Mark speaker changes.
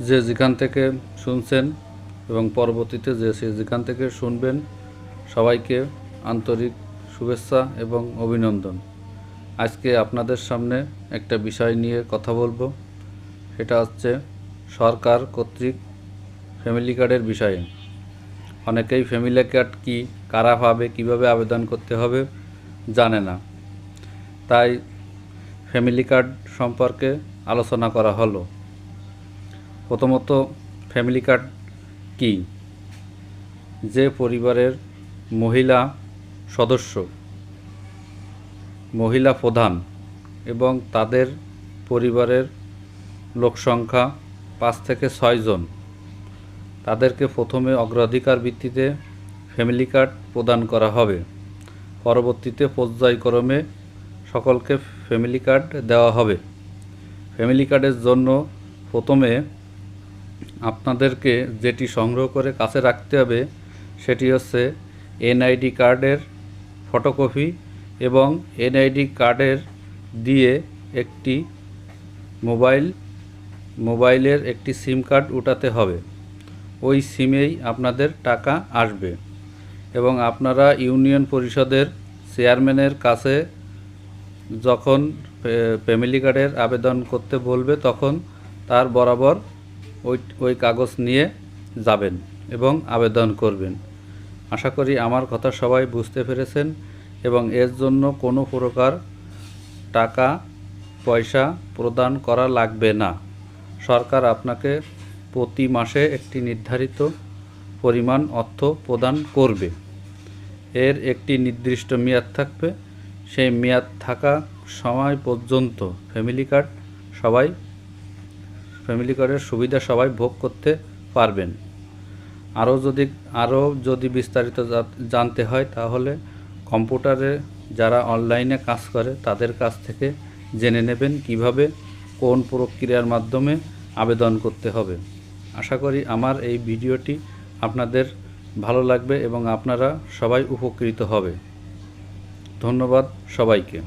Speaker 1: যে যেখান থেকে শুনছেন এবং পরবর্তীতে যে যেখান থেকে শুনবেন সবাইকে আন্তরিক শুভেচ্ছা এবং অভিনন্দন। আজকে আপনাদের সামনে একটা বিষয় নিয়ে কথা বলবো। সেটা হচ্ছে সরকার কর্তৃক ফ্যামিলি কার্ডের বিষয়ে। অনেকেই ফ্যামিলি কার্ড কি, কারা পাবে, কীভাবে আবেদন করতে হবে জানে না। তাই ফ্যামিলি কার্ড সম্পর্কে আলোচনা করা হলো। প্রথমত, ফ্যামিলি কার্ড কি? যে পরিবারের মহিলা সদস্য, মহিলা প্রধান এবং তাদের পরিবারের লোকসংখ্যা 5 থেকে 6 জন, তাদেরকে প্রথমে অগ্রাধিকার ভিত্তিতে ফ্যামিলি কার্ড প্রদান করা হবে। পরবর্তীতে পর্যায়ক্রমে সকলকে ফ্যামিলি কার্ড দেওয়া হবে। ফ্যামিলি কার্ডের জন্য প্রথমে আপনাদেরকে যেটি সংগ্রহ করে কাছে রাখতে হবে সেটি হচ্ছে এনআইডি কার্ডের ফটোকপি এবং এনআইডি কার্ডের দিয়ে একটি মোবাইলের একটি সিম কার্ড উঠাতে হবে। ওই সিমেই আপনাদের টাকা আসবে এবং আপনারা ইউনিয়ন পরিষদের চেয়ারম্যানের কাছে যখন ফ্যামিলি কার্ডের আবেদন করতে বলবে তখন তার বরাবর ওই কাগজ নিয়ে যাবেন এবং আবেদন করবেন। আশা করি আমার কথা সবাই বুঝতে পেরেছেন এবং এর জন্য কোনো প্রকার টাকা পয়সা প্রদান করা লাগবে না। সরকার আপনাকে প্রতি মাসে একটি নির্ধারিত পরিমাণ অর্থ প্রদান করবে। এর একটি নির্দিষ্ট মেয়াদ থাকবে। সেই মেয়াদ থাকা সময় পর্যন্ত ফ্যামিলি কার্ডের সুবিধা সবাই ভোগ করতে পারবেন। আরও যদি বিস্তারিত জানতে হয় তাহলে কম্পিউটারে যারা অনলাইনে কাজ করে তাদের কাছ থেকে জেনে নেবেন কিভাবে কোন প্রক্রিয়ার মাধ্যমে আবেদন করতে হবে। আশা করি আমার এই ভিডিওটি আপনাদের ভালো লাগবে এবং আপনারা সবাই উপকৃত হবে। ধন্যবাদ সবাইকে।